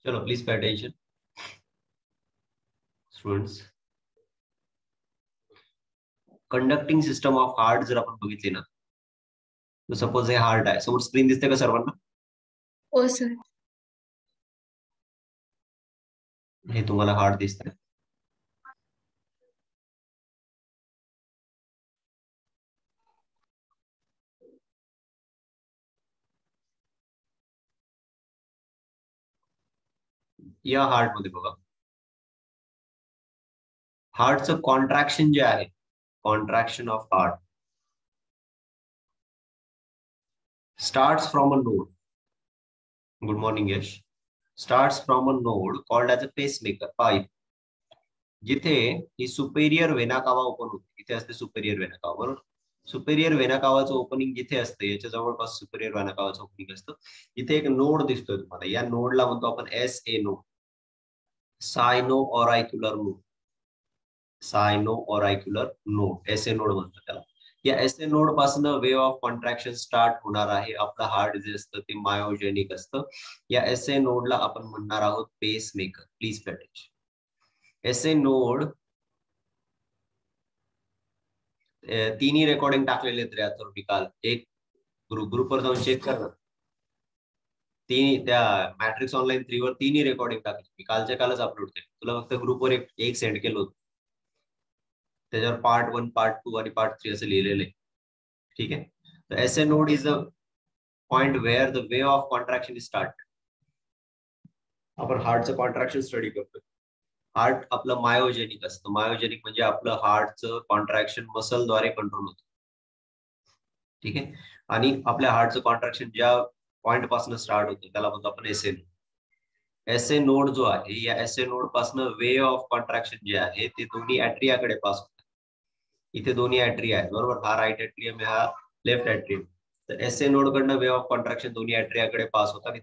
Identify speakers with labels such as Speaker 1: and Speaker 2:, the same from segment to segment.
Speaker 1: चलो please pay attention students. Conducting system of heart जर आपण बघितली ना, तर सपोज हे हार्ट आहे, समोर स्क्रीन दिसते का सर्वांना?
Speaker 2: हो सर.
Speaker 1: हे तुम्हाला हार्ट दिसतंय. या हार्ट मध्ये बघा, हार्टचं कॉन्ट्रॅक्शन जे आहे, contraction of heart starts from a node. Good morning Yash. Starts from a node called as a pacemaker pipe, जिथे ही सुपेरियर वेना कावा ओपन होते. इथे असते सुपेरियर वेना कावा, बरोबर. सुपेरियर वेना कावाचं ओपनिंग जिथे असते, याच्या जवळपास सुपेरियर वेना कावाचं ओपनिंग असतं. इथे एक नोड दिसतोय तुम्हाला, या नोडला म्हणतो आपण SA node, sino auricular node. Sino auricular node, SA node म्हणतो त्याला. या SA नोड पासून वे ऑफ कॉन्ट्रॅक्शन स्टार्ट होणार आहे. आपलं हार्ट जे असतं ते मायोजेनिक असतं. या SA नोडला आपण म्हणणार आहोत pace maker. Please pay attention. SA node तिन्ही रेकॉर्डिंग टाकलेले आहेत रे अथर्व काल. एक ग्रुपवर जाऊन चेक कर ना. त्या मॅट्रिक्स ऑनलाईन 3 वर तिन्ही रेकॉर्डिंग टाकली. मी कालच्या कालच अपलोड केले. तुला फक्त ग्रुपवर एक सेंड केलं होतं. त्याच्यावर पार्ट 1, पार्ट 2 आणि पार्ट 3 असं लिहिलेलं आहे. ठीक आहे. तर SA node is the point where the way of contraction is start. आपण हार्टचं कॉन्ट्रॅक्शन स्टडी करतोय. हार्ट आपलं मायोजेनिक असतं. मायोजेनिक म्हणजे आपलं हार्टचं कॉन्ट्रॅक्शन मसलद्वारे कंट्रोल होतं. ठीक आहे. आणि आपल्या हार्टचं कॉन्ट्रॅक्शन ज्या पॉइंट पासून स्टार्ट होतं त्याला म्हणतो आपण SA नोड. SA नोड जो आहे, या SA नोड पासून वे ऑफ कॉन्ट्रॅक्शन जे आहे ते दोन्ही ऍट्रियाकडे पास होतात. इथे दोन्ही ऍट्रिया आहेत, बरोबर. हा राईट ऍट्रियम आहे, हा लेफ्ट ऍट्रियम. तर SA नोड कडनं वे ऑफ कॉन्ट्रॅक्शन दोन्ही ऍट्रियाकडे पास होतात आणि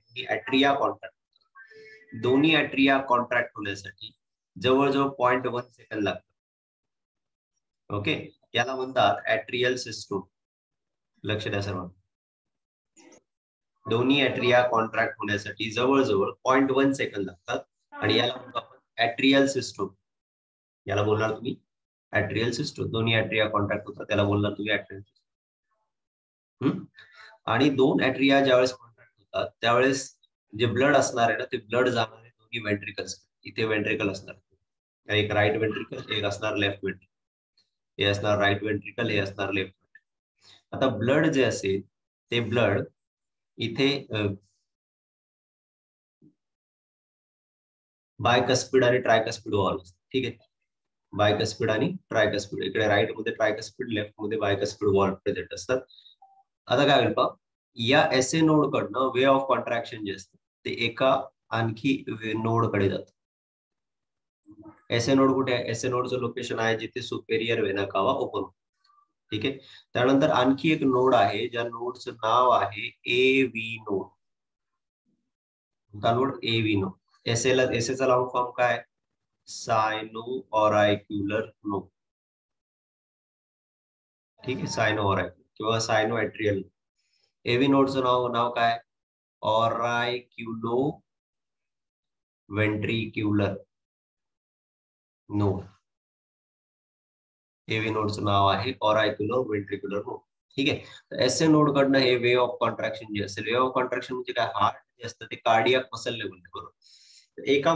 Speaker 1: दोन्ही ऍट्रिया कॉन्ट्रॅक्ट होण्यासाठी जवळजवळ 0.1 सेकंद लागतात. ओके. याला म्हणतात ऍट्रियल सिस्टम. लक्ष द्या सर्वांना. दोन्ही ऍट्रिया कॉन्ट्रॅक्ट होण्यासाठी जवळजवळ 0.1 सेकंद लागतात आणि याला म्हणतो आपण ऍट्रियल सिस्टम. याला बोलणार तुम्ही ऍट्रियल सिस्टम. दोन्ही ऍट्रिया कॉन्ट्रॅक्ट होतात, त्याला बोलणार तुम्ही ऍट्रियल सिस्टम. आणि दोन ऍट्रिया ज्यावेळेस कॉन्ट्रॅक्ट होतात त्यावेळेस जे ब्लड असणार आहे ना, ते ब्लड जाणार आहे दोन्ही वेंट्रिकल्स. इथे वेंट्रिकल असणार, एक राईट वेंट्रिकल, एक असणार लेफ्ट वेंट्रिकल. हे असणार राईट वेंट्रिकल, हे असणार लेफ्ट वेंट्रिकल. आता ब्लड जे असेल ते ब्लड इथे बायकस्पिड आणि ट्रायकस्पिड वॉल्व. ठीक आहे. बायकस्पिड आणि ट्रायकस्पिड. इकडे राईट मध्ये ट्रायकस्पिड, लेफ्ट मध्ये बायकस्पिड वॉल्व प्रेझेंट असतात. आता काय होईल पहा, या SA नोड कडनं वे ऑफ कॉन्ट्रॅक्शन जे असतं ते एका आणखी नोड कडे जातं. SA नोड कुठे आहे? SA नोडचं लोकेशन आहे जिथे सुपेरियर वेना कावा ओपन होतो. ठीक आहे. त्यानंतर आणखी एक नोड आहे, ज्या नोडचं नाव आहे AV नोड. कोणता नोड? AV node. SA चा लॉंग फॉर्म काय? सायनो ऑरायक्युलर नोड. ठीक आहे. सायनो ऑरायक्युलर किंवा सायनो ऍट्रियल. AV नोडचं नाव काय? ऑरायक्युलो वेंट्रिक्युलर नोड. AV नोडचं नाव आहे ऑरायक्युलो वेंट्रिक्युलर नोड. ठीक आहे. तर SA नोड कडनं हे वे ऑफ कॉन्ट्रॅक्शन जे असेल, वे ऑफ कॉन्ट्रॅक्शन म्हणजे काय? हार्ट जे असतं ते कार्डियाक मसल लेवल, बरोबर. एका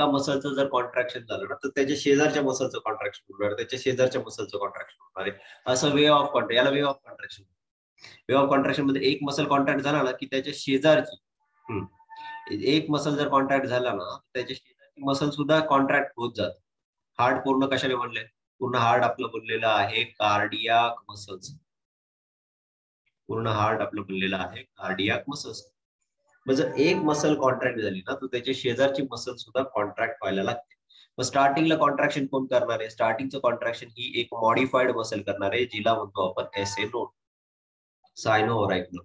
Speaker 1: मसलचं जर कॉन्ट्रॅक्शन झालं ना, तर त्याच्या शेजारच्या मसलचं कॉन्ट्रॅक्शन होणार, त्याच्या शेजारच्या मसलचं कॉन्ट्रॅक्शन होणार आहे. असं वे ऑफ कॉन्ट्रॅक्ट, याला वे of contraction. Way of contraction मध्ये एक मसल कॉन्ट्रॅक्ट झाला ना की त्याच्या शेजारची एक मसल जर कॉन्ट्रॅक्ट झाला ना, त्याच्या शेजारची मसल सुद्धा कॉन्ट्रॅक्ट होत जात. हार्ट पूर्ण कशाने बनले? पूर्ण हार्ट आपलं बनलेलं आहे कार्डियाक मसल्स. पूर्ण हार्ट आपलं बनलेलं आहे कार्डियाक मसल्स. जर एक मसल कॉन्ट्रॅक्ट झाली ना, तर त्याच्या शेजारची मसल सुद्धा कॉन्ट्रॅक्ट व्हायला लागते. मग स्टार्टिंगला कॉन्ट्रॅक्शन कोण करणार आहे? स्टार्टिंगचं कॉन्ट्रॅक्शन ही एक मॉडिफाईड मसल करणार आहे, जिला म्हणतो आपण SA नोड, सायनो ऑरायक्युलर.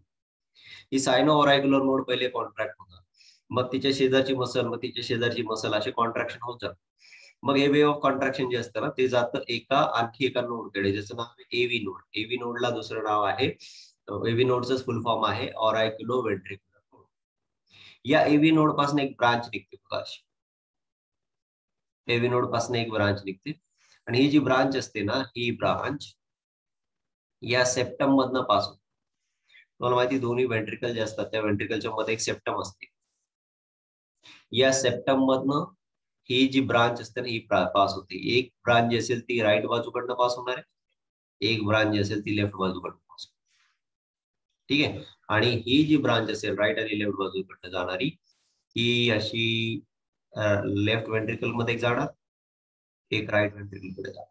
Speaker 1: ही सायनो ऑरायक्युलर नोड पहिले कॉन्ट्रॅक्ट होतात, मग तिच्या शेजारची मसल असे कॉन्ट्रॅक्शन होत जातात. मग हे वे ऑफ कॉन्ट्रॅक्शन जे असतं ना, ते जातं आणखी एका नोडकडे, ज्याचं नाव आहे AV नोड. AV नोडला दुसरं नाव आहे, AV नोडचं फुल फॉर्म आहे ऑरायक्युलो वेंट्रिक्युलर नोड. या एव्ही नोड पासून एक ब्रांच निघते बघा अशी, एव्ही नोड पासून एक ब्रांच निघते आणि ही जी ब्रांच असते ना, ही ब्रांच या सेप्टम मधनं पास होते. तुम्हाला माहिती दोन्ही वेंट्रिकल जे असतात त्या वेंट्रिकलच्या मध्ये एक सेप्टम असते. या सेप्टम मधनं ही जी ब्रांच असते ना ही पास होते. एक ब्रांच जी असेल ती राईट बाजूकडनं पास होणार आहे, एक ब्रांच जी असेल ती लेफ्ट बाजूकडनं पास होणार. ठीक आहे. आणि ही जी ब्रांच असेल राईट आणि लेफ्ट बाजूकडनं जाणारी, ही अशी लेफ्ट वेंट्रिकल मध्ये जाणार, एक राईट वेंट्रिकल कडे जाणार,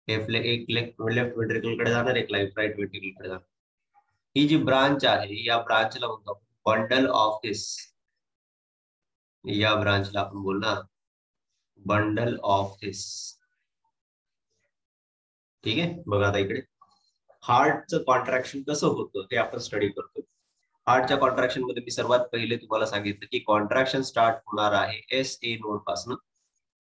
Speaker 1: एक लेफ्ट वेंट्रिकल कडे जाणार, एक राईट वेंट्रिकल कडे जाणार. ही जी ब्रांच आहे या ब्रांचला म्हणतो बंडल ऑफ हिस. या ब्रांचला आपण बोलणार बंडल ऑफ हिस. ठीक आहे. बघा आता इकडे हार्टचं कॉन्ट्रॅक्शन कसं होतं हे आपण स्टडी करतो. हार्टच्या कॉन्ट्रॅक्शन मध्ये मी सर्वात पहिले तुम्हाला सांगितलं की कॉन्ट्रॅक्शन स्टार्ट होणार आहे एस ए नोड पासून.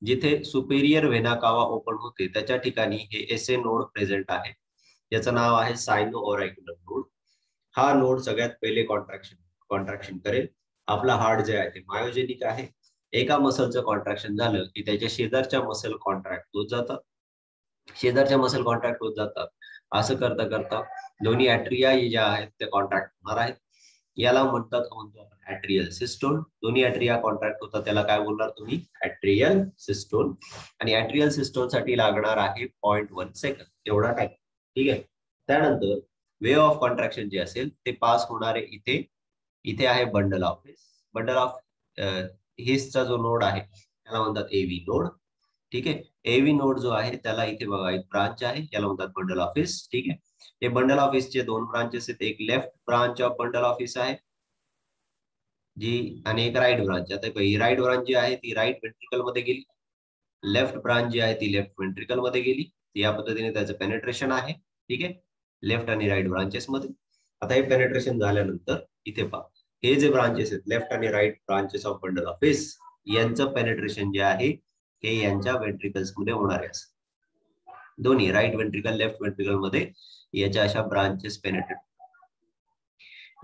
Speaker 1: जिथे सुपेरियर व्हेना कावा ओपन होते त्याच्या ठिकाणी हे एस ए नोड प्रेझेंट आहे. याचं नाव आहे सायनो ऑरायक्युलर नोड. हा नोड सगळ्यात पहिले कॉन्ट्रॅक्शन करेल. आपला हार्ट जे आहे ते मायोजेनिक आहे. एका मसलचं कॉन्ट्रॅक्शन झालं की त्याच्या शेजारच्या मसल कॉन्ट्रॅक्ट होत जातात, शेजारच्या मसल कॉन्ट्रॅक्ट होत जातात. असं करता करता दोन्ही ऍट्रिया ज्या आहेत त्या कॉन्ट्रॅक्ट होणार आहेत. याला म्हणतो आपण ऍट्रियल सिस्टोल. दोन्ही ऍट्रिया कॉन्ट्रॅक्ट होतात त्याला काय बोलणार तुम्ही, ऍट्रियल सिस्टोल. आणि ऍट्रियल सिस्टोल साठी लागणार आहे 0.1 सेकंद एवढा टाइम. ठीक आहे. त्यानंतर वे ऑफ कॉन्ट्रॅक्शन जे असेल ते पास होणारे इथे, इथे आहे bundle of His. Bundle of हिसचा जो नोड आहे त्याला म्हणतात एव्ही नोड. ठीक आहे. एव्ही नोड जो आहे त्याला इथे बघा एक ब्रांच आहे, याला म्हणतात बंडल ऑफ हिस. ठीक आहे. हे बंडल ऑफ हिसचे दोन ब्रांचेस आहेत, एक left branch of bundle of his आहे जी, आणि एक राईट ब्रांच. आता ही राईट ब्रांच जी आहे ती राईट वेंट्रिकल मध्ये गेली, लेफ्ट ब्रांच जी आहे ती लेफ्ट वेंट्रिकल मध्ये गेली. या पद्धतीने त्याचं पेनेट्रेशन आहे. ठीक आहे. लेफ्ट आणि राईट ब्रांचेस मध्ये. आता हे पेनेट्रेशन झाल्यानंतर इथे पहा हे जे ब्रांचेस आहेत लेफ्ट आणि right branches of bundle of His, यांचं पेनेट्रेशन जे आहे हे यांच्या वेंट्रिकल्स मध्ये होणार आहे. दोन्ही राईट वेंट्रिकल लेफ्ट वेंट्रिकल मध्ये याच्या अशा ब्रांचेस पेनेट्रेट.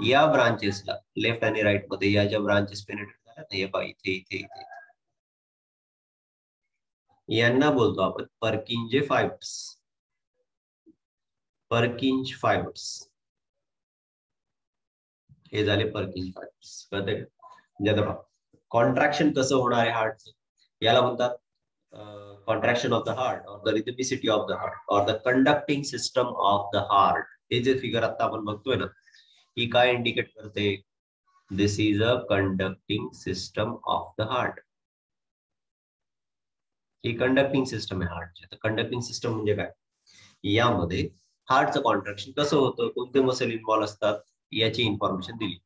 Speaker 1: या ब्रांचेसला लेफ्ट आणि राईट मध्ये या ज्या ब्रांचेस पेनेट्रेट झाल्या हे पहा इथे इथे इथे, यांना बोलतो आपण पर्किंजे फायबर्स. पर्किंज फायबर्स हे झाले पर्किंज फायबर्स. कळते का? म्हणजे आता कॉन्ट्रॅक्शन कसं होणार आहे हार्टचं, याला म्हणतात कॉन्ट्रॅक्शन ऑफ द हार्ट और द रिथमिसिटी ऑफ द हार्ट और the conducting system of the heart. हे जे फिगर आता आपण बघतोय ना, ही काय इंडिकेट करते, this is a conducting system of the heart. ही कंडक्टिंग सिस्टम आहे हार्टची. तर कंडक्टिंग सिस्टम म्हणजे काय, यामध्ये हार्टचं कॉन्ट्रॅक्शन कसं होतं, कोणते मसल इन्व्हॉल्व असतात याची इन्फॉर्मेशन दिली.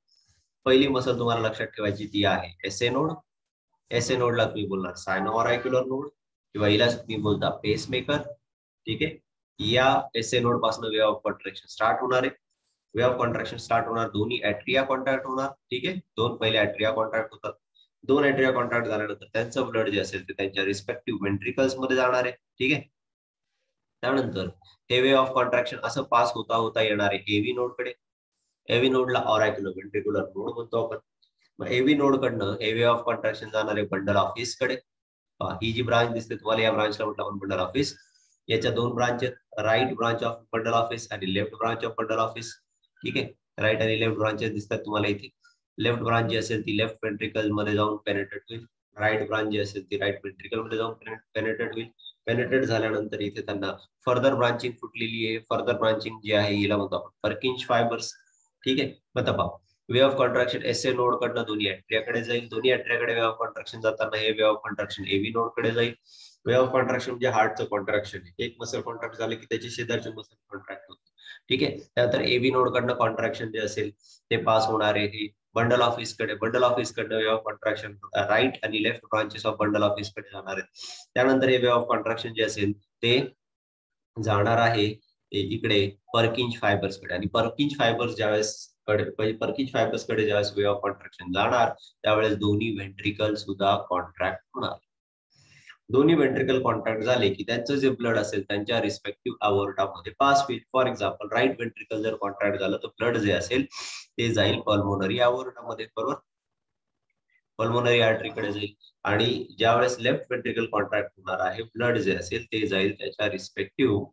Speaker 1: पहिली मसल तुम्हाला लक्षात ठेवायची ती आहे S A node. S A नोडला तुम्ही बोलणार सायनो ऑरायक्युलर नोड किंवा हिला तुम्ही बोलता पेस मेकर. ठीक आहे. या एस ए नोड पासून वे ऑफ कॉन्ट्रॅक्शन स्टार्ट होणार आहे. वे ऑफ कॉन्ट्रॅक्शन स्टार्ट होणार, दोन्ही ऍट्रिया कॉन्ट्रॅक्ट होणार. ठीक आहे. दोन पहिले ऍट्रिया कॉन्ट्रॅक्ट होतात. दोन ऍट्रिया कॉन्ट्रॅक्ट झाल्यानंतर त्यांचं ब्लड जे असेल ते त्यांच्या रिस्पेक्टिव्ह वेंट्रिकल्स मध्ये जाणार आहे. ठीक आहे. त्यानंतर हे वे ऑफ कॉन्ट्रॅक्शन असं पास होता होता येणार आहे एव्ही नोडकडे. एव्ही नोडला ऑरायक्युलर वेंट्रिक्युलर नोड म्हणतो आपण. मग एव्ही नोड कडनं हे वे ऑफ कॉन्ट्रॅक्शन जाणार आहे बंडल ऑफ हिस कडे. ही जी ब्रांच दिसते तुम्हाला या ब्रांचला म्हटलं आपण बंडल ऑफ हिस. याच्या दोन ब्रांच आहेत, right branch of bundle of His आणि left branch of bundle of His. ठीक आहे. राईट आणि लेफ्ट ब्रांचेस दिसतात तुम्हाला इथे. लेफ्ट ब्रांच जी असेल ती लेफ्ट वेंट्रिकल मध्ये जाऊन पेनेट्रेट होईल, राईट ब्रांच जी असेल ती राईट वेंट्रिकल मध्ये जाऊन पेनेट्रेट होईल. पेनेट्रेट झाल्यानंतर इथे त्यांना फर्दर ब्रांचिंग फुटलेली आहे. फर्दर ब्रांचिंग जी आहे हिला म्हणतो आपण पर्किंज फायबर्स. ठीक आहे. मग पहा वे of contraction S A node कडनं दोन्ही ऍट्रियाकडे जाईल. दोन्ही ऍट्रियाकडे वे ऑफ कॉन्ट्रॅक्शन जाताना हे वे ऑफ कॉन्ट्रॅक्शन एव्ही नोड कडे जाईल. वे ऑफ कॉन्ट्रॅक्शन म्हणजे हार्टचं कॉन्ट्रॅक्शन आहे. एक मसल कॉन्ट्रॅक्ट झालं की त्याची शेजारचे मसल कॉन्ट्रॅक्ट होतं. ठीक आहे. त्यानंतर एव्ही नोड कडनं कॉन्ट्रॅक्शन जे असेल ते पास होणार आहे बंडल ऑफ हिस कडे. बंडल ऑफ हिस कडनं वे ऑफ कॉन्ट्रॅक्शन राईट आणि left branches of bundle of his कडे जाणार आहेत. त्यानंतर हे वे ऑफ कॉन्ट्रॅक्शन जे असेल ते जाणार आहे इकडे पर्किंज फायबर्स कडे. आणि पर्किंज फायबर्स ज्यावेळेस पर्किंज फायबर्स कडे ज्यावेळेस वे ऑफ कॉन्ट्रॅक्शन जाणार त्यावेळेस दोन्ही वेंट्रिकल सुद्धा कॉन्ट्रॅक्ट होणार. दोन्ही वेंट्रिकल कॉन्ट्रॅक्ट झाले की त्यांचं जे ब्लड असेल त्यांच्या रिस्पेक्टिव्ह अवॉर्टामध्ये पास होईल. फॉर एक्झाम्पल राईट वेंट्रिकल जर कॉन्ट्रॅक्ट झालं तर ब्लड जे असेल ते जाईल पल्मोनरी अवॉर्टामध्ये, बरोबर. पल्मोनरी आर्टरीकडे जाईल आणि ज्यावेळेस लेफ्ट वेंट्रिकल कॉन्ट्रॅक्ट होणार आहे, ब्लड जे असेल ते जाईल त्याच्या रिस्पेक्टिव्ह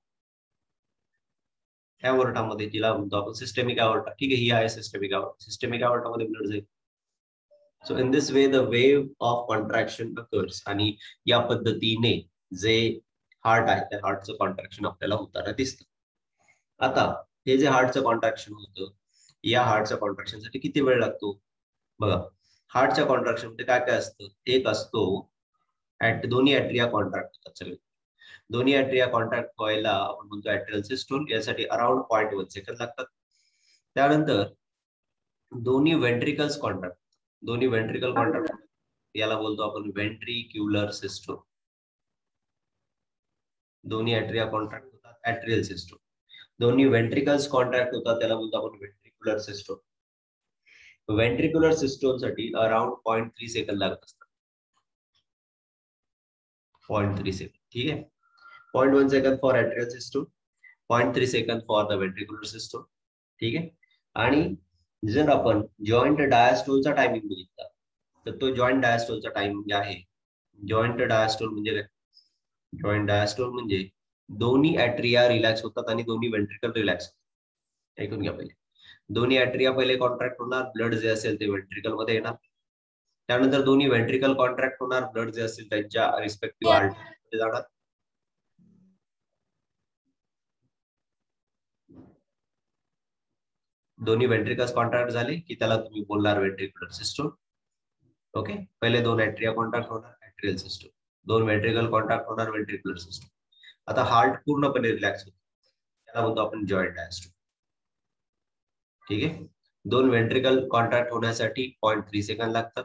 Speaker 1: अवॉर्टामध्ये, जिला म्हणतो आपण सिस्टेमिक अवॉर्टा. ठीक आहे, ही आहे सिस्टेमिक अवॉर्टा. सिस्टेमिक अवॉर्टामध्ये ब्लड जाईल. So in this way the wave of contraction occurs. आणि या पद्धतीने जे हार्ट आहे त्या हार्टचं कॉन्ट्रॅक्शन आपल्याला होताना दिसतं. आता हे जे हार्टचं कॉन्ट्रॅक्शन होतं, या हार्टच्या कॉन्ट्रॅक्शनसाठी किती वेळ लागतो बघा. हार्टच्या कॉन्ट्रॅक्शन मध्ये काय काय असतं, एक असतो दोन्ही ॲट्रिया कॉन्ट्रॅक्ट होतात सगळे. दोन्ही ॲट्रिया कॉन्ट्रॅक्ट व्हायला आपण म्हणतो ॲट्रियल सिस्टोल, यासाठी अराउंड 0.1 सेकंद लागतात. त्यानंतर दोन्ही वेंट्रिकल्स कॉन्ट्रॅक्ट, दोन्ही वेंट्रिकल कॉन्ट्रॅक्ट, याला बोलतो आपण वेंट्रिक्युलर सिस्टोल. दोन्ही ॲट्रिया कॉन्ट्रॅक्ट होतात, ॲट्रियल सिस्टोल. दोन्ही वेंट्रिकल्स कॉन्ट्रॅक्ट होतात, त्याला बोलतो आपण वेंट्रिक्युलर सिस्टोल. वेंट्रिक्युलर सिस्टोल साठी अराउंड 0.3 सेकंद लागत असतात. 0.3 सेकंद. ठीक आहे. 0.1 second for atrial systole, 0.3 second for the ventricular systole. ठीक आहे. आणि जर आपण जॉईंट डायस्टोलचा टायमिंग बघितला तर तो जॉईंट डायस्टोलचा टायमिंग आहे, जॉईंट डायस्टोल म्हणजे काय, जॉईंट डायस्टोल म्हणजे दोन्ही ॲट्रिया रिलॅक्स होतात आणि दोन्ही वेंट्रिकल रिलॅक्स होतात. ऐकून घ्या पहिले. दोन्ही ॲट्रिया पहिले कॉन्ट्रॅक्ट होणार, ब्लड जे असेल ते वेंट्रिकल मध्ये येणार. त्यानंतर दोन्ही वेंट्रिकल कॉन्ट्रॅक्ट होणार, ब्लड जे असेल त्यांच्या रिस्पेक्टिव्ह आर्टरीमध्ये जाणार. दोन्ही वेंट्रिकल्स कॉन्ट्रॅक्ट झाले की त्याला तुम्ही बोलणार वेंट्रिक्युलर सिस्टोल. ओके. पहिले दोन ॲट्रिया कॉन्ट्रॅक्ट होणार, ॲट्रियल सिस्टोल. दोन वेंट्रिकल कॉन्ट्रॅक्ट होणार, वेंट्रिक्युलर सिस्टोल. आता हार्ट पूर्णपणे रिलॅक्स होतो, त्याला म्हणतो आपण जॉईंट डायस्टोल. ठीक आहे. दोन वेंट्रिकल कॉन्ट्रॅक्ट होण्यासाठी 0.3 सेकंद लागतात.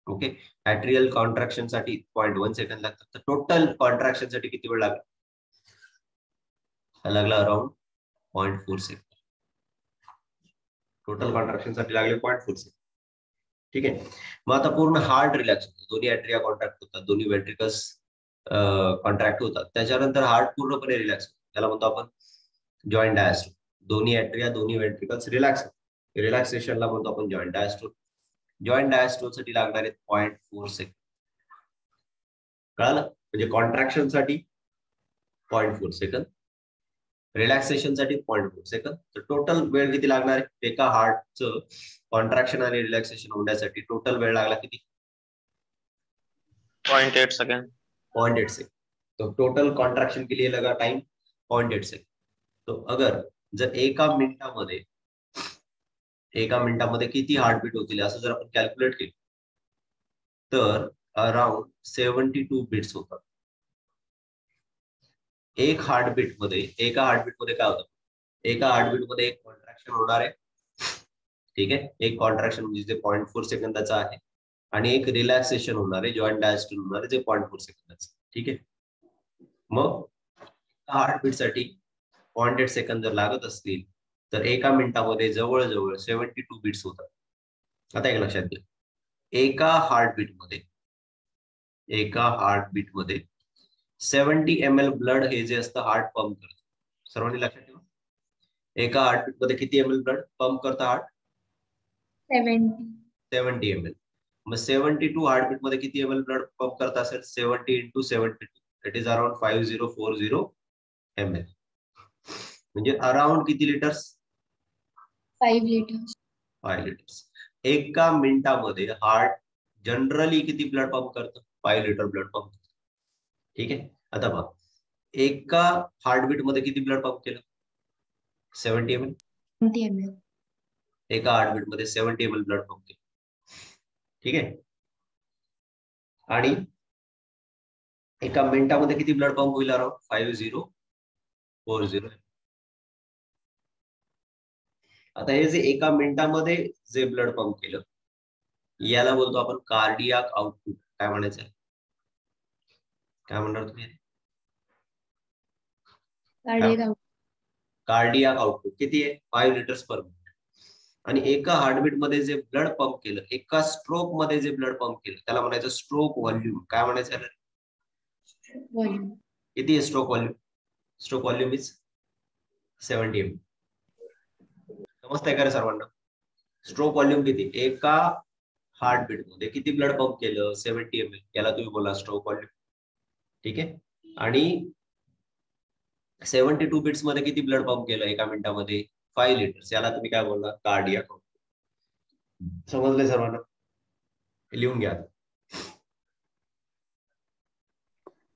Speaker 1: ओके. ॲट्रियल कॉन्ट्रॅक्शन साठी 0.1 सेकंद लागतात. तर टोटल कॉन्ट्रॅक्शन साठी किती वेळ लागला, लागला अराउंड 0.4 सेकंद. टोटल कॉन्ट्रॅक्शन साठी लागले 0.4 सेकंद. ठीक आहे. मग आता पूर्ण हार्ट रिलॅक्स होतो, दोन्ही ॲट्रिया कॉन्ट्रॅक्ट होतात, दोन्ही वेंट्रिकल्स कॉन्ट्रॅक्ट होतात. त्याच्यानंतर हार्ट पूर्णपणे रिलॅक्स होतो, त्याला म्हणतो आपण जॉईंट डायस्टोल. दोन्ही ॲट्रिया दोन्ही वेंट्रिकल्स रिलॅक्स होतात, रिलॅक्सेशनला म्हणतो आपण जॉईंट डायस्टोल. जॉईंट डायस्टोल साठी लागणार आहेत 0.4 सेकंद. कळालं. म्हणजे कॉन्ट्रॅक्शन साठी 0.4 सेकंद, रिलॅक्सेशन साठी 0.4 सेकंद. तर टोटल वेळ किती लागणार आहे, एका हार्टचं कॉन्ट्रॅक्शन आणि रिलॅक्सेशन होण्यासाठी टोटल वेळ लागला किती,
Speaker 2: 0.8 सेकंड.
Speaker 1: 0.8 सेकंड. तो टोटल कॉन्ट्रॅक्शन के लिए लगा टाइम 0.8 सेकंड. तो अगर जर एका मिनिटामध्ये किती हार्टबीट होतील असं जर आपण कॅल्क्युलेट केलं तर अराउंड 72 बीट्स होतात. एका हार्टबीट मध्ये काय होतं, एका हार्टबीट मध्ये एक कॉन्ट्रॅक्शन होणार आहे. ठीक आहे. एक कॉन्ट्रॅक्शन म्हणजे जे 0.4 सेकंदाचा आहे आणि एक रिलॅक्सेशन होणार आहे, जॉईंट डायस्टोल होणार आहे जे 0.4 सेकंदाचं. ठीक आहे. मग हार्टबीट साठी 0.8 सेकंद जर लागत असतील तर एका मिनिटामध्ये जवळजवळ 72 बीट्स होतात. आता एक लक्षात घ्या, एका हार्टबीटमध्ये 70 ml ब्लड हे जे असतं हार्ट पंप करतं. सर्वांनी लक्षात ठेवा, एका हार्टबीट मध्ये किती ml ब्लड पंप करतं हार्ट, 70 ml. मग 72 हार्टबीट मध्ये किती ml ब्लड पंप करत असेल, 70 into 72, that is around 5040 ml. म्हणजे अराउंड किती लिटर्स,
Speaker 3: 5 लिटर्स.
Speaker 1: 5 लिटर्स. एका मिनिटामध्ये हार्ट जनरली किती ब्लड पंप करतं, 5 लिटर ब्लड पंप. ठीक आहे. आता बघा, एका हार्टबीट मध्ये किती ब्लड पंप केलं, 70 ml. एका हार्टबीट मध्ये 70 ml ब्लड पंप केलं. ठीक आहे. आणि एका मिनिटामध्ये किती ब्लड पंप होईल, अराउंड 5040. आता हे जे एका मिनिटामध्ये जे ब्लड पंप केलं याला बोलतो आपण कार्डियाक आउटपुट. काय म्हणायचं, काय म्हणणार तुम्ही, कार्डियाक आउटपुट किती आहे, 5 लिटर्स पर मिनिट. आणि एका हार्टबीट मध्ये जे ब्लड पंप केलं, एका स्ट्रोक मध्ये जे ब्लड पंप केलं त्याला म्हणायचं स्ट्रोक व्हॉल्यूम. काय म्हणायचं, किती आहे stroke volume, stroke volume is 70 ml. समजतंय का रे सर्वांना, स्ट्रोक व्हॉल्यूम किती, एका हार्टबीट मध्ये किती ब्लड पंप केलं, 70 ml, याला तुम्ही बोला स्ट्रोक व्हॉल्यूम. ठीक आहे. आणि 72 बीट्स मध्ये किती ब्लड पंप केलं एका मिनिटामध्ये, 5 लिटर्स, याला तुम्ही काय बोलला, कार्डियाक आउटपुट. समजले सर्वांना? लिहून घ्या.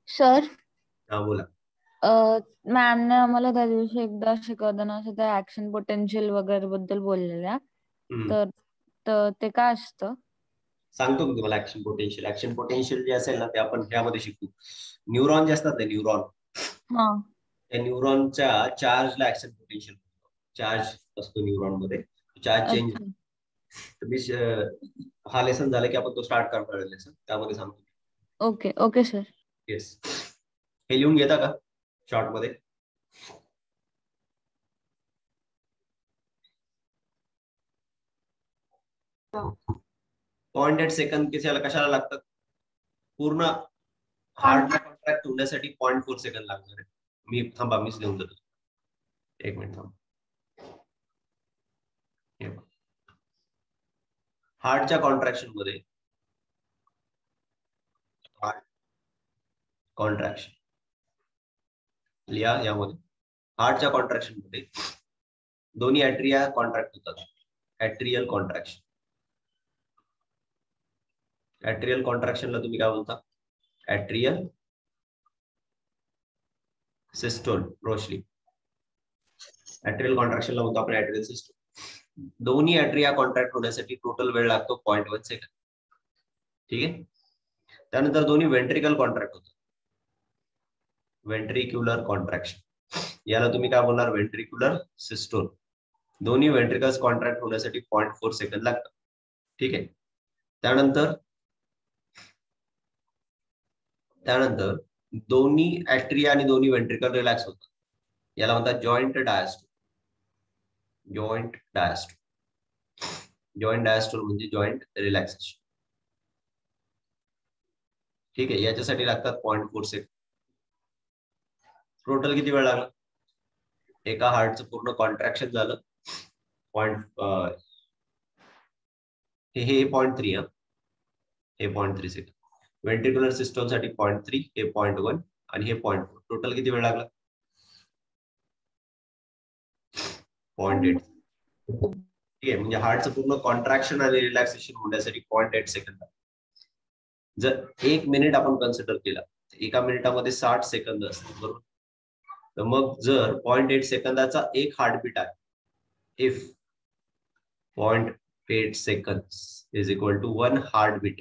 Speaker 2: सर
Speaker 1: हा बोला.
Speaker 2: मॅमने आम्हाला त्या दिवशी एकदा शिकवताना असं त्या ऍक्शन पोटेन्शियल वगैरे बद्दल बोललेल्या, तर ते काय असतं?
Speaker 1: सांगतो मी तुम्हाला. ऍक्शन पोटेन्शियल, ऍक्शन पोटेन्शियल जे असेल ना ते आपण ह्यामध्ये शिकू. न्यूरॉन जे असतात ना, न्यूरॉन, त्या न्यूरॉनच्या चार्जला ऍक्शन पोटेन्शियल, चार्ज असतो न्यूरॉन मध्ये, चार्ज चेंज. हा लेसन झाला की आपण तो स्टार्ट करणार लेसन, त्यामध्ये सांगतो.
Speaker 2: Okay okay sir.
Speaker 1: येस. हे लिहून घेता का शॉर्ट मध्ये? .8 सेकंद कशाला लागतात? पूर्ण हार्टला कॉन्ट्रॅक्ट होण्यासाठी 0.4 सेकंद लागणार आहे. मीच लिहून देतो, एक मिनिट थांब. हार्टच्या कॉन्ट्रॅक्शन मध्ये, कॉन्ट्रॅक्शन लिहा यामध्ये. हार्टच्या कॉन्ट्रॅक्शन मध्ये दोन्ही ऍट्रिया कॉन्ट्रॅक्ट होतात. ऍट्रियल कॉन्ट्रॅक्शन. ऍट्रियल कॉन्ट्रॅक्शनला तुम्ही काय बोलता, ऍट्रियल सिस्टोल. रोशनी, ऍट्रियल कॉन्ट्रॅक्शनला बोलतो आपण ऍट्रियल सिस्टोल. दोन्ही ऍट्रिया कॉन्ट्रॅक्ट होण्यासाठी टोटल वेळ लागतो 0.1 सेकंद. ठीक आहे. त्यानंतर दोन्ही वेंट्रिकल कॉन्ट्रॅक्ट होतात, वेंट्रिक्युलर कॉन्ट्रॅक्शन, याला तुम्ही काय बोलणार, वेंट्रिक्युलर सिस्टोल. दोन्ही वेंट्रिकल्स कॉन्ट्रॅक्ट होण्यासाठी 0.4 सेकंद लागतात. ठीक आहे. त्यानंतर दोन्ही ऍट्रिया आणि दोन्ही वेंट्रिकल रिलॅक्स होतात, याला म्हणतात joint diastole. Joint diastole, joint diastole म्हणजे जॉइंट रिलॅक्सेशन. ठीक आहे. याच्यासाठी लागतात 0.4 सेकंद. टोटल किती वेळ लागला? एका हार्टचं पूर्ण कॉन्ट्रॅक्शन झालं, हे 0.3, हे 0.3 सेकंद. वेंट्रिक्युलर सिस्टम साठी 0.3, हे 0.1 आणि हे 0.4. टोटल किती वेळ लागला? 0.8. ठीक आहे. म्हणजे हार्टचं पूर्ण कॉन्ट्रॅक्शन आणि रिलॅक्सेशन होण्यासाठी 0.8 सेकंद. जर 1 मिनिट आपण कन्सिडर केला, एका मिनिटामध्ये 60 सेकंद असतात, बरोबर? तर मग जर 0.8 सेकंदाचा एक हार्टबीट आहे, if 0.8 seconds is equal to 1 heartbeat,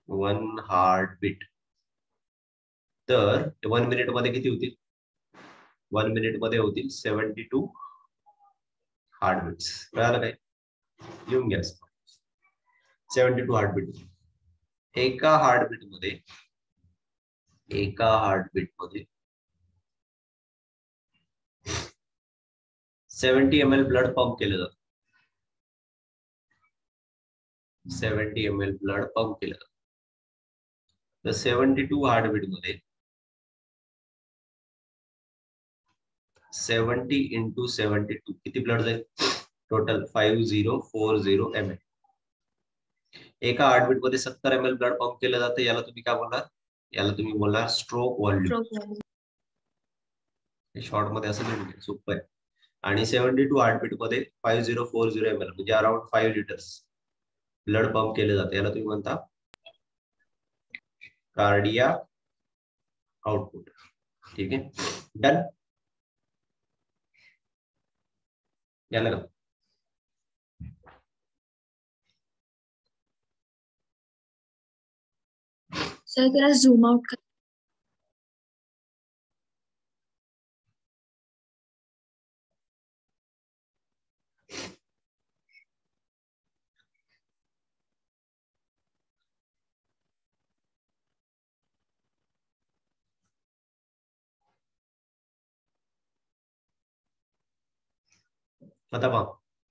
Speaker 1: 1 heartbeat, तर 1 मिनिट मध्ये किती होतील? 1 मिनिट मध्ये होतील 72 हार्टबीट्स. कळालं काय? येऊन घ्या. 72 हार्टबीट. एका हार्टबीट मध्ये 70 ml ब्लड पंप केलं जातं. 70 ml ब्लड पंप केलं जातं. तर 72 हार्टबीट मध्ये 70 into 72 किती ब्लड जाईल? Total 5040 ml. एका हार्टबीट मध्ये 70 ml ब्लड पंप केलं जातं, याला तुम्ही काय बोलणार? याला तुम्ही बोलणार स्ट्रोक व्हॉल्यूम. शॉर्ट मध्ये असं लिहून घ्या, सोपं आहे. आणि 72 हार्टबीट मध्ये 5040 ml म्हणजे अराउंड 5 लिटर्स ब्लड पंप केले जाते, याला तुम्ही म्हणता कार्डियाक आउटपुट. ठीक आहे. डन. याला का
Speaker 3: सर त्याला झूम आउट कर.
Speaker 1: आता पहा,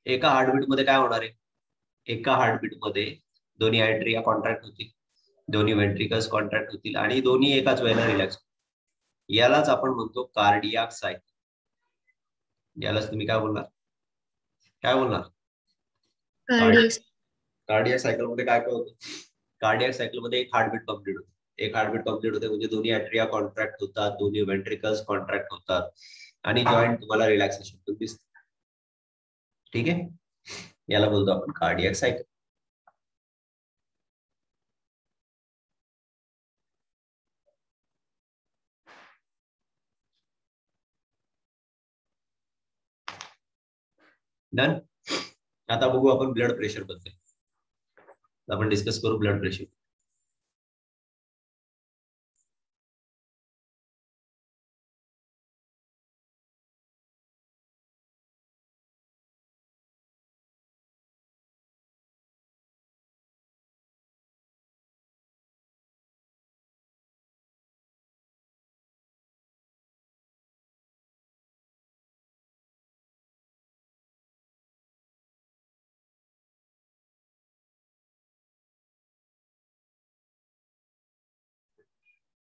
Speaker 1: एका हार्टबीट मध्ये काय होणार आहे? एका हार्टबीट मध्ये दोन्ही ऍट्रिया कॉन्ट्रॅक्ट होतील, दोन्ही वेंट्रिकल्स कॉन्ट्रॅक्ट होतील आणि दोन्ही एकाच वेळेला रिलॅक्स. यालाच आपण म्हणतो कार्डियाक सायकल. यालाच तुम्ही काय बोलणार? काय बोलणार? कार्डियक सायकल मध्ये काय काय होतं? कार्डियक सायकल मध्ये एक हार्टबीट कम्प्लीट होते. एक हार्टबीट कम्प्लीट होते म्हणजे दोन्ही ॲट्रिया कॉन्ट्रॅक्ट होतात, दोन्ही वेंट्रिकल्स कॉन्ट्रॅक्ट होतात आणि जॉईंट तुम्हाला रिलॅक्सेशन दिसते. ठीक आहे, याला बोलतो आपण कार्डियक सायकल. डन. आता बघू आपण ब्लड प्रेशर बद्दल. आपण डिस्कस करू ब्लड प्रेशर.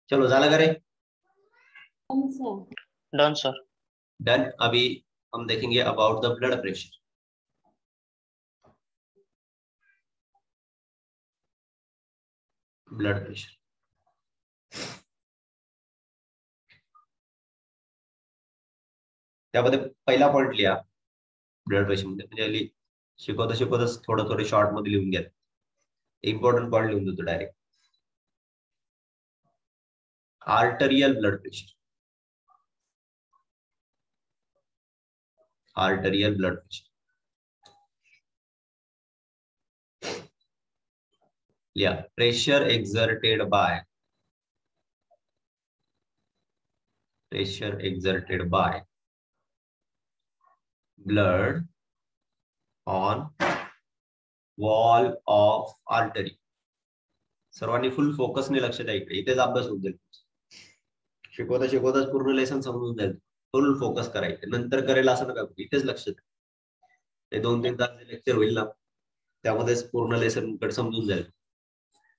Speaker 1: चलो झाला का रे?
Speaker 4: Done sir.
Speaker 1: डन. अभी हम देखेंगे about the blood pressure. Blood pressure त्यामध्ये पहिला पॉइंट लिहा ब्लड प्रेशर मध्ये, म्हणजे शिकवता शिकवताच थोडं थोडं शॉर्ट मध्ये लिहून घ्या. इम्पॉर्टंट पॉइंट लिहून देतो direct. Arterial blood pressure. Arterial blood pressure लिहा. Pressure exerted by blood on wall of artery. सर्वांनी फुल फोकसने लक्ष द्या इकडे. इथेच अभ्यास होऊन जाईल. शिकवता शिकवताच पूर्ण लेसन समजून जाईल. फुल फोकस करायचं. नंतर करेल असं नका, इथेच लक्ष द्या. ते 2-3 तास लेक्चर होईल ना, त्यामध्येच पूर्ण लेसन कडे समजून जाईल.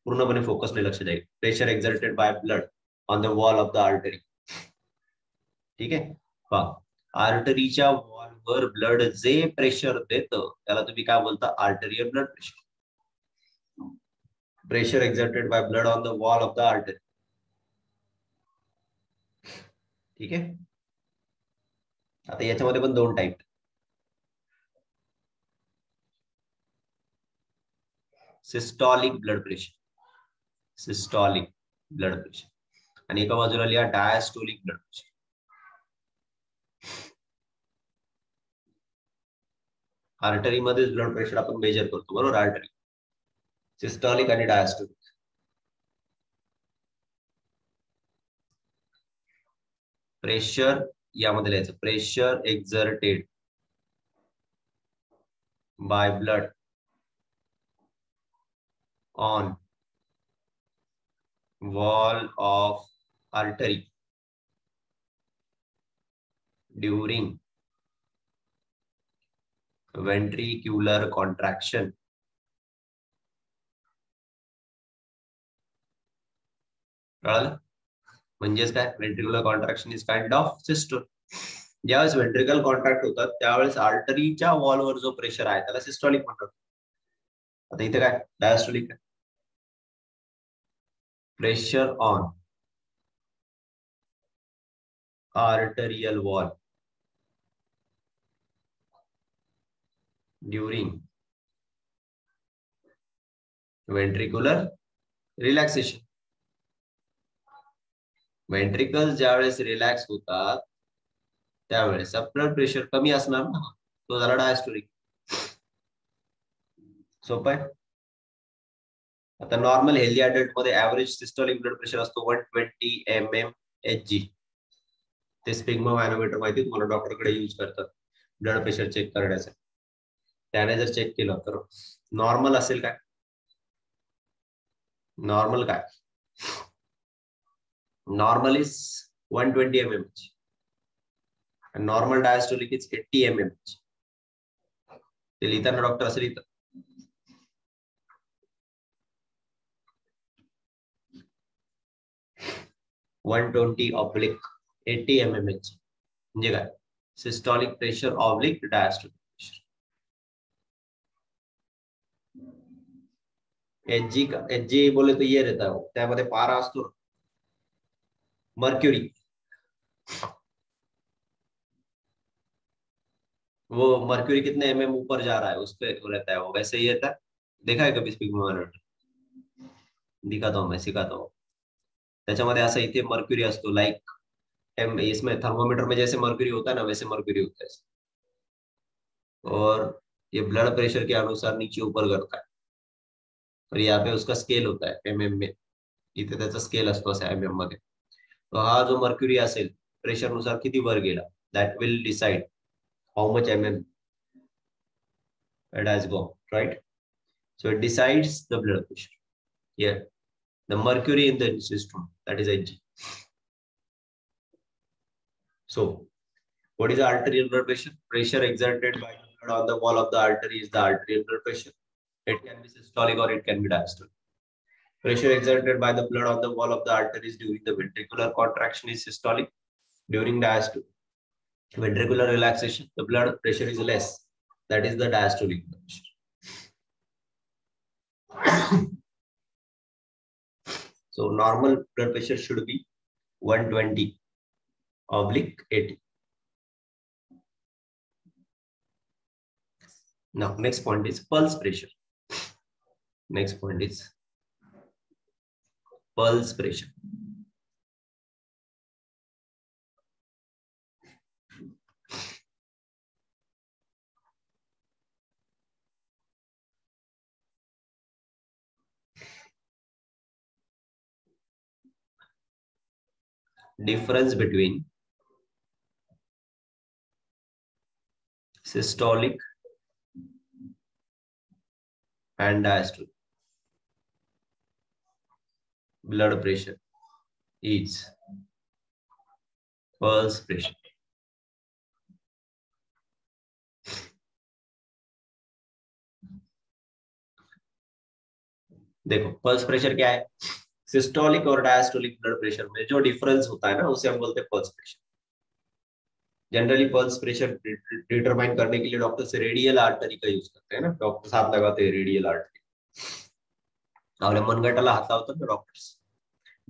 Speaker 1: पूर्णपणे फोकसने लक्ष द्या. Pressure exerted by blood on the wall of the artery. ठीक आहे, पहा आर्टरीच्या वॉलवर ब्लड जे प्रेशर देतं त्याला तुम्ही काय बोलता? Arterial blood pressure. Pressure exerted by blood on the wall of the artery. ठीक आहे. आता याच्यामध्ये पण 2 type. Systolic blood pressure. Systolic blood pressure आणि एका बाजूला लिहा डायस्टोलिक ब्लड प्रेशर. आर्टरी मध्ये ब्लड प्रेशर आपण मेजर करतो बरोबर. आर्टरी, सिस्टॉलिक आणि डायस्टोलिक. प्रेशर यामध्ये लिहायचं pressure exerted by blood on wall of artery during ventricular contraction. कळलं? म्हणजेच काय? Ventricular contraction is kind of systole. ज्यावेळेस व्हेंट्रिकल कॉन्ट्रॅक्ट होतात त्यावेळेस आर्टरीच्या वॉलवर जो प्रेशर आहे त्याला सिस्टॉलिक म्हणतात. आता इथे काय? डायस्टोलिक आहे. Pressure on arterial wall during ventricular relaxation. Ventricles ज्यावेळेस रिलॅक्स होतात त्यावेळेस ब्लड प्रेशर कमी असणार ना, तो झाला डायस्टोलिक. सोपं आहे. आता नॉर्मल हेल्दी अडल्ट मध्ये ऍव्हरेज सिस्टोलिक ब्लड प्रेशर असतो 120 mmHg. ते स्पिग्मा मॅनोमीटर माहिती तुम्हाला, डॉक्टरकडे यूज करतात ब्लड प्रेशर चेक करण्यासाठी. त्याने जर चेक केलं तर नॉर्मल असेल काय? नॉर्मल काय? Normal is 120 mmHg and normal diastolic is 80 mmHg. ते लिहिताना डॉक्टर असं लिहितात. (120/80 mmHg म्हणजे काय? Systolic pressure oblique diastolic pressure. Hg का एचजी बोले तो ये रहता है, त्यामध्ये पारा असतो, मर्क्यूरी, वो मर्क्यूरी कितने एमएम ऊपर जा रहा है उस पे रहता है वो, वैसे ही रहता है। देखा है कभी स्पिग्मोमॅनोमीटर? दिखाता हूँ मैं, सिखाता हूँ। त्याच्यामध्ये असं इथे मर्क्यूरी असतो, लाइक एम, इसमें थर्मोमीटर में जैसे मर्क्यूरी होता है ना, वैसे मर्क्यूरी होता है। और ये ब्लड प्रेशर के अनुसार नीचे ऊपर करता है, और यहाँ पे उसका स्केल होता है एमएम में, इथे त्याचा स्केल असतो असा एमएम मध्ये। तो हा जो मर्क्युरी असेल प्रेशर नुसार किती वर गेला, that will decide how much MM it has gone, right? So it decides the blood pressure. Here, the mercury in the system, that is Hg. So, what is the arterial blood pressure? Pressure exerted by the blood on the wall of the artery is the arterial blood pressure. It can be systolic or it can be diastolic. Pressure exerted by the blood on the wall of the arteries during the ventricular contraction is systolic. During ventricular relaxation, the blood pressure is less. That is the diastolic blood pressure. So normal blood pressure should be 120/80. Now, next point is pulse pressure. Next point is pulse pressure. Difference between systolic and diastolic blood pressure is pulse pressure. देखो pulse pressure क्या है, systolic और diastolic blood pressure में जो difference होता है ना, उसे हम बोलते हैं pulse pressure. Generally pulse pressure determine करने के लिए डॉक्टर से रेडियल आर्टरी का यूज करते हैं ना, डॉक्टर साथ लगाते हैं रेडियल आर्टरी। आपल्या मनगटाला हात लावतात ना डॉक्टर्स,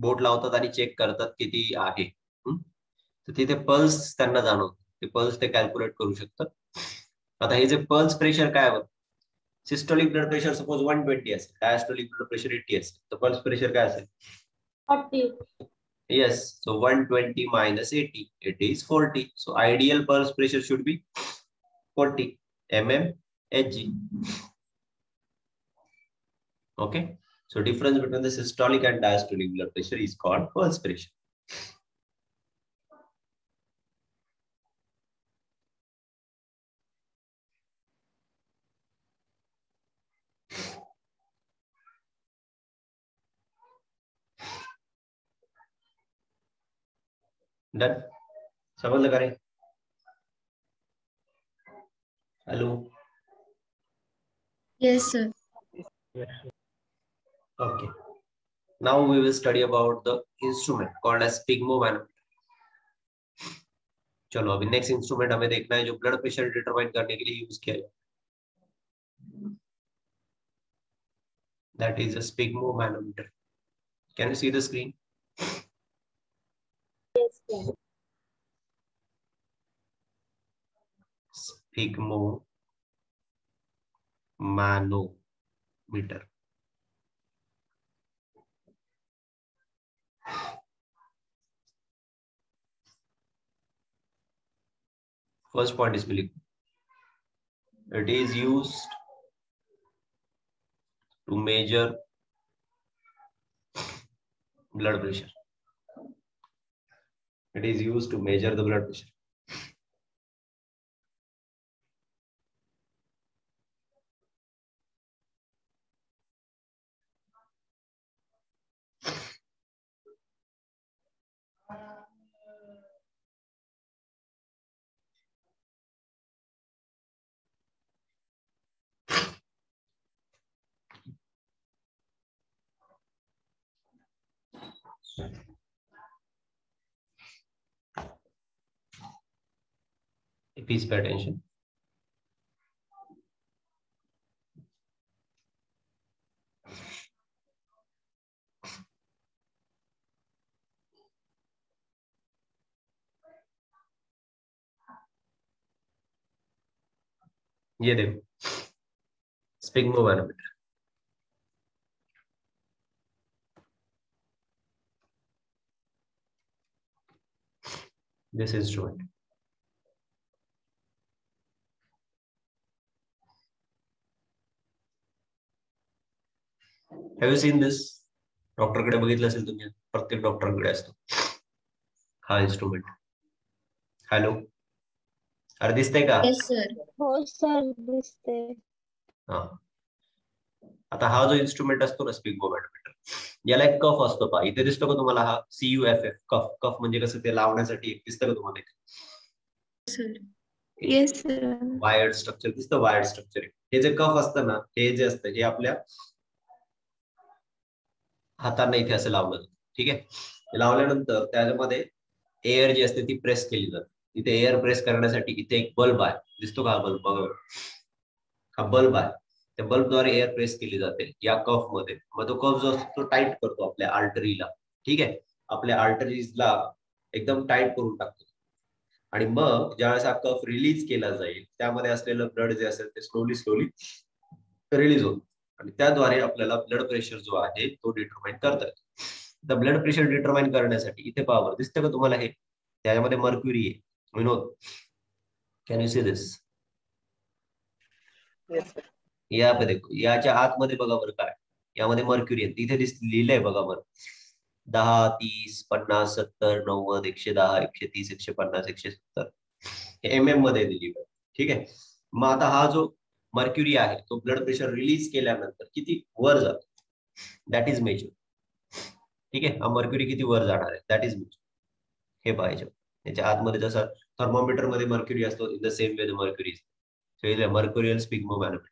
Speaker 1: बोट लावतात आणि चेक करतात किती आहे, तर तिथे पल्स त्यांना जाणवतो, ते पल्स ते कॅल्क्युलेट करू शकतात। आता हे जे पल्स प्रेशर काय होतं, सिस्टोलिक ब्लड प्रेशर सपोज 120 असेल, डायस्टोलिक ब्लड प्रेशर 80 असेल, तर पल्स प्रेशर काय असेल?
Speaker 2: 40.
Speaker 1: Yes, so 120 minus 80, it is 40. So ideal pulse pressure should be 40 mmHg. Okay, so difference between the systolic and diastolic blood pressure is called pulse pressure. Done? समझ लगा रहे? Hello.
Speaker 3: Yes, sir.
Speaker 1: Okay. Now we will study about the instrument called as sphygmomanometer. चलो अभी next instrument हमें देखना है जो blood pressure determine करने के लिए यूज किया है, that is a sphygmomanometer. Can you see the screen?
Speaker 2: Yes, sir.
Speaker 1: Sphygmomanometer. First point is it is used to measure blood pressure. It is used to measure the blood pressure. Please pay attention. ये देखो sphygmomanometer, this instrument. Have you seen this? डॉक्टरकडे बघितलं असेल तुम्ही, प्रत्येक डॉक्टरकडे असतो हा इन्स्ट्रुमेंट। हॅलो, अरे दिसतंय का?
Speaker 3: Yes sir.
Speaker 2: हो सर दिसते.
Speaker 1: हा, आता हा जो इन्स्ट्रुमेंट असतो ना स्पिग्मोमॅनोमीटर, याला एक कफ असतो पहा, इथे दिसतो का तुम्हाला हा CUFF कफ? कफ म्हणजे कसं ते लावण्यासाठी एक दिसतं का तुम्हाला?
Speaker 3: Sir yes sir.
Speaker 1: Wired structure दिसतं, वायर्ड स्ट्रक्चर. हे जे कफ असतं ना, हे जे असतं हे आपल्या हातांना इथे असं लावलं जातं, ठीक आहे. लावल्यानंतर त्याच्यामध्ये एअर जी असते ती प्रेस केली जाते. इथे एअर प्रेस करण्यासाठी इथे एक बल्ब आहे, दिसतो का हा बल्ब? बघा, हा बल्ब आहे. त्या बल्बद्वारे एअर प्रेस केली जाते या कफ मध्ये. मग तो कफ जो असतो तो टाईट करतो आपल्या आर्टरीला, ठीक आहे. आपल्या आर्टरीजला एकदम टाईट करून टाकतो. आणि मग ज्यावेळेस हा कफ रिलीज केला जाईल, त्यामध्ये असलेलं ब्लड जे असेल ते स्लोली रिलीज होतं. आणि त्याद्वारे आपल्याला ब्लड प्रेशर जो आहे तो डिटरमाइन करता येतो. तर ब्लड प्रेशर डिटरमाइन करण्यासाठी इथे पॉवर दिसतं का तुम्हाला? हे त्याच्यामध्ये मर्क्युरी आहे. विनोद, कॅन यू सी दिस? या पे देखो, याच्या आतमध्ये बघा बरं काय, यामध्ये मर्क्युरी आहे. तिथे लिहिलंय बघा बरं, 10, 30, 50, 70, 90, 110, 130, 150, 170 MM मध्ये दिली, ठीक आहे. मग आता हा जो मर्क्युरी आहे तो ब्लड प्रेशर रिलीज केल्यानंतर किती वर जातो, दॅट इज मेजर, ठीक आहे. हा मर्क्युरी किती वर जाणार आहे दॅट इज मेजर, हे पाहिजे. याच्या आतमध्ये जसं थर्मोमीटर मध्ये मर्क्युरी असतो, in the same way the mercury mercurial sphygmomanometer,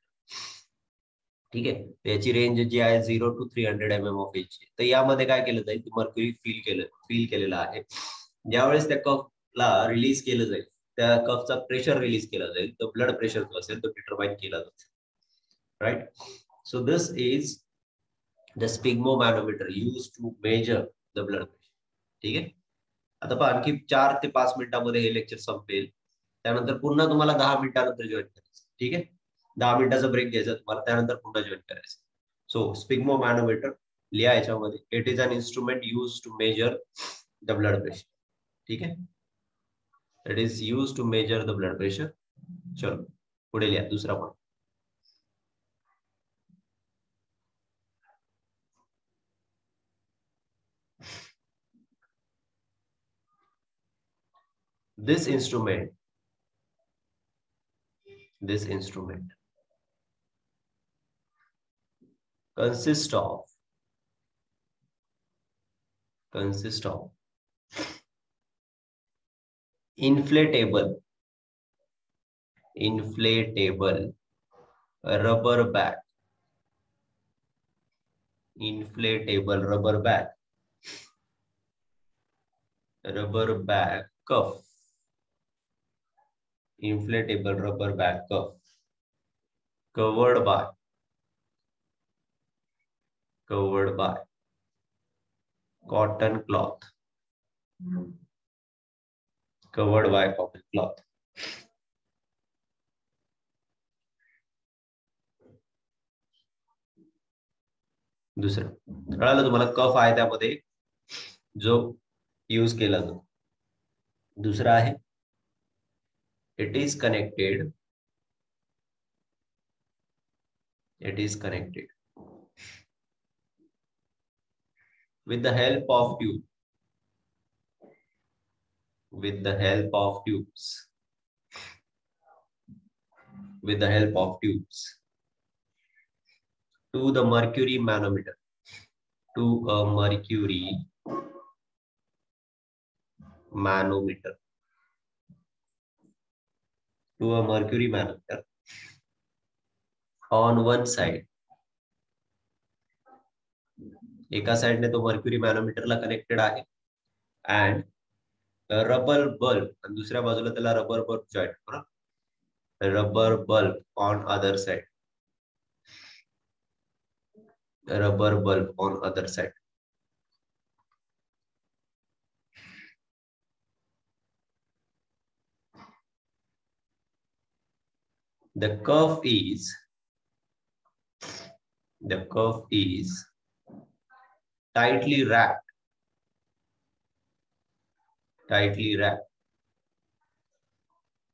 Speaker 1: ठीक आहे. त्याची रेंज जी आहे 0 to 300 mm ऑफ एच. तर यामध्ये काय केलं जाईल, मर्क्युरी फील केलेलं आहे. ज्यावेळेस त्या कफला रिलीज केलं जाईल, त्या कफचा प्रेशर रिलीज केला जाईल, तर ब्लड प्रेशर जो असेल तो डिटरमाइन केला जातो, right. So this is the sphygmomanometer use to measure the blood pressure, ठीक आहे. आता पहा, आणखी 4 ते 5 मिनिटांमध्ये हे लेक्चर संपेल. त्यानंतर पुन्हा तुम्हाला 10 मिनिटानंतर जॉईन करायचं, ठीक आहे. 10 मिनिटाचा ब्रेक घ्यायचा तुम्हाला, त्यानंतर पुन्हा जॉईन करायचं. सो स्पिग्मोमॅनोमीटर लिहा याच्यामध्ये, it is an instrument use to measure the blood pressure, ठीक आहे. It is use to measure the blood pressure. चलो पुढे लिहा दुसरा point. This instrument consists of inflatable rubber bag, cuff, inflatable rubber bag cuff covered by cotton cloth, दुसरं कळालं तुम्हाला? कफ आहे त्यामध्ये जो यूज केला जातो. दुसरा आहे it is connected with the help of tubes to the mercury manometer, to a mercury manometer on one side. एका साइडने तो मर्क्युरी मॅनोमीटरला कनेक्टेड आहे, अँड रबर बल्ब, आणि दुसऱ्या बाजूला त्याला रबर बल्ब जॉईंट करा, rubber bulb on other side, the curve is tightly wrapped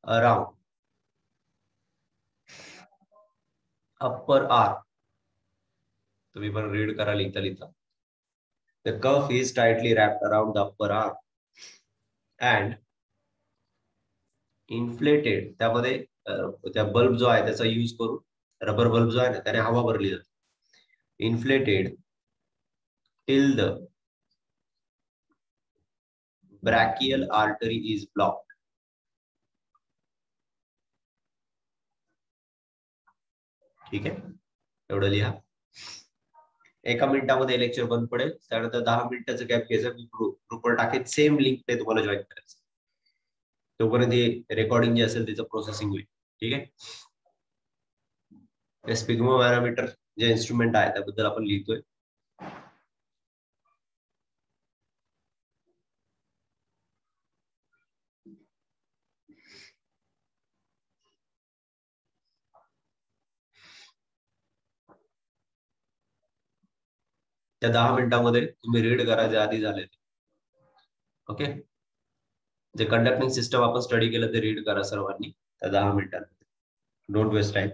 Speaker 1: around upper arc. तुम्ही पण रीड करा लिहिता लिहिता. The curve is tightly wrapped around the upper arc and inflated. त्यामध्ये त्या बल्ब जो आहे त्याचा यूज करून रबर बल्ब जो आहे ना त्याने हवा भरली जाते. Inflated till the brachial artery is blocked. ठीक आहे, एवढं लिहा. एका मिनिटामध्ये लेक्चर बंद पडेल. त्यानंतर 10 मिनिटाचं गॅप घ्यायचं. मी ग्रुपवर टाकेल, सेम लिंक ते तुम्हाला जॉईन करायचं. तोपर्यंत रेकॉर्डिंग जे असेल त्याचं प्रोसेसिंग होईल. ठीक आहे. स्पिग्मोमॅनोमीटर जे इन्स्ट्रुमेंट आहे त्याबद्दल आपण लिहितोय. त्या 10 मिनिटांमध्ये तुम्ही रीड करा जे आधी झाले. ओके, जे कंडक्टिंग सिस्टम आपण स्टडी केलं ते रीड करा सर्वांनी त्या 10 मिनिटांमध्ये. Don't waste time.